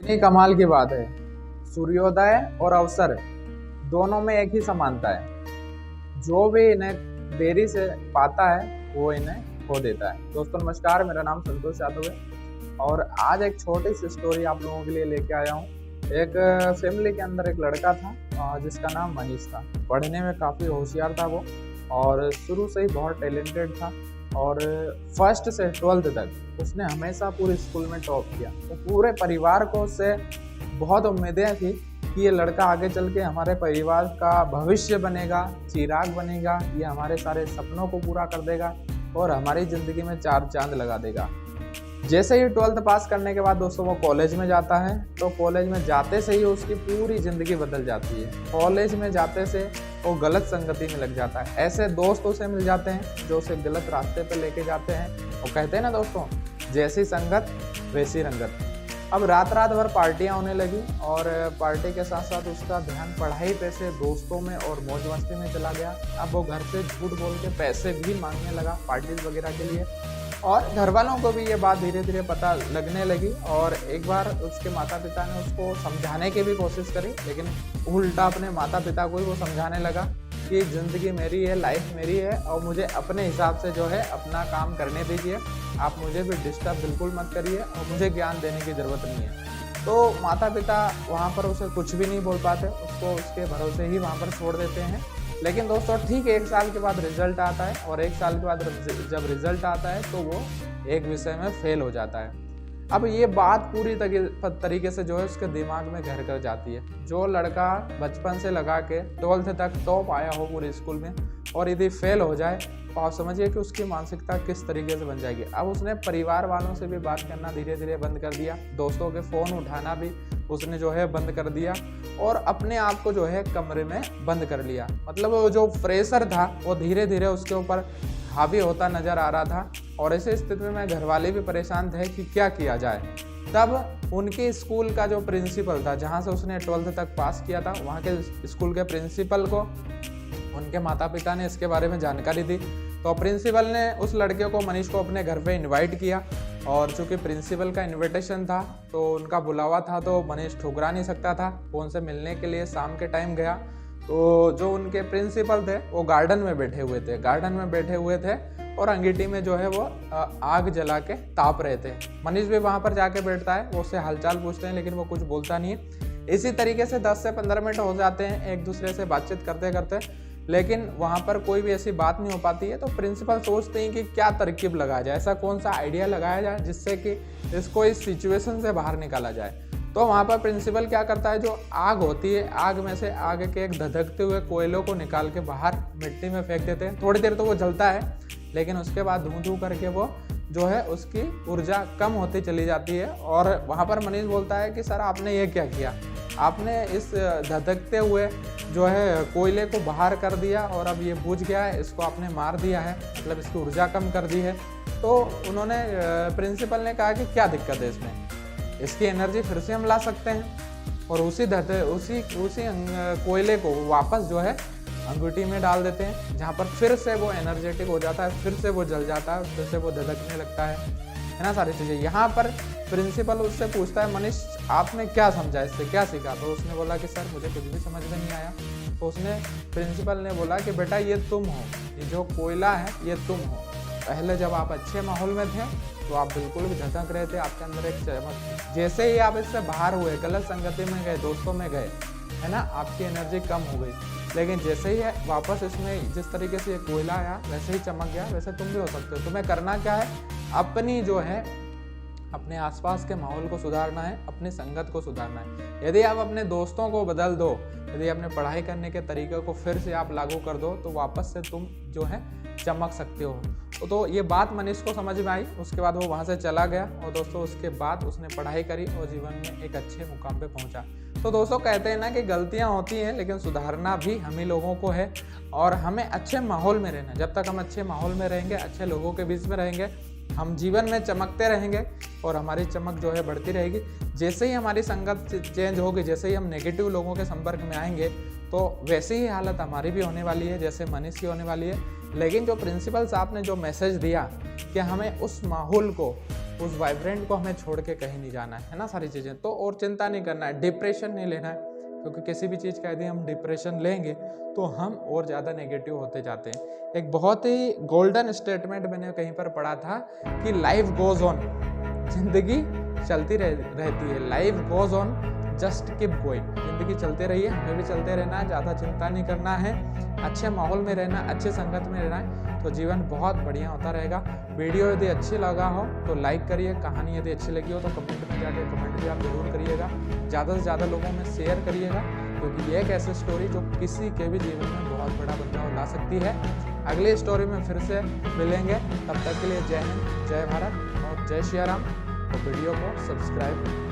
ये कमाल की बात है। सूर्योदय और अवसर दोनों में एक ही समानता है। जो भी इन्हें देरी से पाता है वो इन्हें खो देता है। दोस्तों नमस्कार, मेरा नाम संतोष यादव है और आज एक छोटी सी स्टोरी आप लोगों के लिए लेके आया हूँ। एक फैमिली के अंदर एक लड़का था जिसका नाम मनीष था। पढ़ने में काफ़ी होशियार था वो और शुरू से ही बहुत टैलेंटेड था और फर्स्ट से 12th तक उसने हमेशा पूरे स्कूल में टॉप किया। तो पूरे परिवार को उससे बहुत उम्मीदें थी कि ये लड़का आगे चल के हमारे परिवार का भविष्य बनेगा, चिराग बनेगा, ये हमारे सारे सपनों को पूरा कर देगा और हमारी ज़िंदगी में चार चांद लगा देगा। जैसे ही 12th पास करने के बाद दोस्तों वो कॉलेज में जाता है, तो कॉलेज में जाते से ही उसकी पूरी ज़िंदगी बदल जाती है। कॉलेज में जाते से वो गलत संगति में लग जाता है। ऐसे दोस्तों से मिल जाते हैं जो उसे गलत रास्ते पे लेके जाते हैं। वो कहते हैं ना दोस्तों, जैसी संगत वैसी रंगत। अब रात रात भर पार्टियां होने लगी और पार्टी के साथ साथ उसका ध्यान पढ़ाई पे से दोस्तों में और मौज मस्ती में चला गया। अब वो घर से झूठ बोल के पैसे भी मांगने लगा पार्टीज वगैरह के लिए और घर वालों को भी ये बात धीरे धीरे पता लगने लगी। और एक बार उसके माता पिता ने उसको समझाने की भी कोशिश करी, लेकिन उल्टा अपने माता पिता को ही वो समझाने लगा कि ज़िंदगी मेरी है, लाइफ मेरी है और मुझे अपने हिसाब से जो है अपना काम करने दीजिए। आप मुझे भी डिस्टर्ब बिल्कुल मत करिए और मुझे ज्ञान देने की ज़रूरत नहीं है। तो माता पिता वहाँ पर उसे कुछ भी नहीं बोल पाते, उसको उसके भरोसे ही वहाँ पर छोड़ देते हैं। लेकिन दोस्तों ठीक 1 साल के बाद रिजल्ट आता है और 1 साल के बाद जब रिजल्ट आता है तो वो एक विषय में फेल हो जाता है। अब ये बात पूरी तरीके से जो है उसके दिमाग में घर कर जाती है। जो लड़का बचपन से लगा के 12th तक टॉप आया हो पूरे स्कूल में और यदि फेल हो जाए तो आप समझिए कि उसकी मानसिकता किस तरीके से बन जाएगी। अब उसने परिवार वालों से भी बात करना धीरे धीरे बंद कर दिया, दोस्तों के फ़ोन उठाना भी उसने जो है बंद कर दिया और अपने आप को जो है कमरे में बंद कर लिया। मतलब वो जो प्रेशर था वो धीरे धीरे उसके ऊपर हावी होता नज़र आ रहा था और ऐसे स्थिति में घर वाले भी परेशान थे कि क्या किया जाए। तब उनके स्कूल का जो प्रिंसिपल था, जहाँ से उसने 12th तक पास किया था, वहाँ के स्कूल के प्रिंसिपल को उनके माता पिता ने इसके बारे में जानकारी दी। तो प्रिंसिपल ने उस लड़के को, मनीष को, अपने घर पे इनवाइट किया और चूँकि प्रिंसिपल का इनविटेशन था तो उनका बुलावा था तो मनीष ठुकरा नहीं सकता था। वो उनसे मिलने के लिए शाम के टाइम गया तो जो उनके प्रिंसिपल थे वो गार्डन में बैठे हुए थे और अंगीठी में जो है वो आग जला के ताप रहे थे। मनीष भी वहाँ पर जाके बैठता है, वो उससे हालचाल पूछते हैं लेकिन वो कुछ बोलता नहीं है। इसी तरीके से 10 से 15 मिनट हो जाते हैं एक दूसरे से बातचीत करते करते, लेकिन वहाँ पर कोई भी ऐसी बात नहीं हो पाती है। तो प्रिंसिपल सोचते हैं कि क्या तरकीब लगाया जाए, ऐसा कौन सा आइडिया लगाया जाए जिससे कि इसको इस सिचुएशन से बाहर निकाला जाए। तो वहाँ पर प्रिंसिपल क्या करता है, जो आग होती है, आग में से आग के एक धधकते हुए कोयलों को निकाल के बाहर मिट्टी में फेंक देते हैं। थोड़ी देर तो वो जलता है लेकिन उसके बाद धूं धूं करके वो जो है उसकी ऊर्जा कम होती चली जाती है। और वहाँ पर मनीष बोलता है कि सर आपने ये क्या किया, आपने इस धधकते हुए जो है कोयले को बाहर कर दिया और अब ये बुझ गया है, इसको आपने मार दिया है, मतलब इसकी ऊर्जा कम कर दी है। तो उन्होंने प्रिंसिपल ने कहा कि क्या दिक्कत है इसमें, इसकी एनर्जी फिर से हम ला सकते हैं और उसी कोयले को वापस जो है अंगूठी में डाल देते हैं, जहाँ पर फिर से वो एनर्जेटिक हो जाता है, फिर से वो जल जाता है, फिर से वो धधकने लगता है ना, सारी चीज़ें। यहाँ पर प्रिंसिपल उससे पूछता है, मनीष आपने क्या समझा, इससे क्या सीखा? तो उसने बोला कि सर मुझे कुछ भी समझ में नहीं आया। तो उसने प्रिंसिपल ने बोला कि बेटा ये तुम हो, ये जो कोयला है ये तुम हो। पहले जब आप अच्छे माहौल में थे तो आप बिल्कुल भी धधक रहे थे, आपके अंदर एक चमक, जैसे ही आप इससे बाहर हुए, गलत संगति में गए, दोस्तों में गए, है ना, आपकी एनर्जी कम हो गई। लेकिन जैसे ही वापस इसमें जिस तरीके से ये कोयला आया वैसे ही चमक गया, वैसे तुम भी हो सकते हो। तुम्हें करना क्या है, अपनी जो है अपने आसपास के माहौल को सुधारना है, अपनी संगत को सुधारना है। यदि आप अपने दोस्तों को बदल दो, यदि अपने पढ़ाई करने के तरीके को फिर से आप लागू कर दो तो वापस से तुम जो है चमक सकते हो। तो ये बात मनीष को समझ में आई। उसके बाद वो वहाँ से चला गया और दोस्तों उसके बाद उसने पढ़ाई करी और जीवन में एक अच्छे मुकाम पे पहुँचा। तो दोस्तों कहते हैं ना कि गलतियाँ होती हैं लेकिन सुधारना भी हम ही लोगों को है और हमें अच्छे माहौल में रहना। जब तक हम अच्छे माहौल में रहेंगे, अच्छे लोगों के बीच में रहेंगे, हम जीवन में चमकते रहेंगे और हमारी चमक जो है बढ़ती रहेगी। जैसे ही हमारी संगत चेंज होगी, जैसे ही हम नेगेटिव लोगों के संपर्क में आएंगे तो वैसी ही हालत हमारी भी होने वाली है जैसे मनीष की होने वाली है। लेकिन जो प्रिंसिपल साहब ने जो मैसेज दिया कि हमें उस माहौल को उस वाइब्रेंट को हमें छोड़ के कहीं नहीं जाना है ना सारी चीज़ें। तो और चिंता नहीं करना है, डिप्रेशन नहीं लेना है, क्योंकि किसी भी चीज़ का यदि हम डिप्रेशन लेंगे तो हम और ज़्यादा नेगेटिव होते जाते हैं। एक बहुत ही गोल्डन स्टेटमेंट मैंने कहीं पर पढ़ा था कि लाइफ गोज ऑन, जिंदगी चलती रहती है, life goes on, just keep going. जिंदगी चलते रही है, हमें भी चलते रहना है, ज़्यादा चिंता नहीं करना है, अच्छे माहौल में रहना है, अच्छे संगत में रहना है, तो जीवन बहुत बढ़िया होता रहेगा। वीडियो यदि अच्छी लगा हो तो लाइक करिए, कहानी यदि अच्छी लगी हो तो कमेंट में जाकर कमेंट भी आप जरूर करिएगा, ज़्यादा से ज़्यादा लोगों में शेयर करिएगा, क्योंकि ये एक ऐसी स्टोरी जो किसी के भी जीवन में बहुत बड़ा बदलाव ला सकती है। अगली स्टोरी में फिर से मिलेंगे, तब तक के लिए जय हिंद, जय भारत और जय श्री राम। तो वीडियो को सब्सक्राइब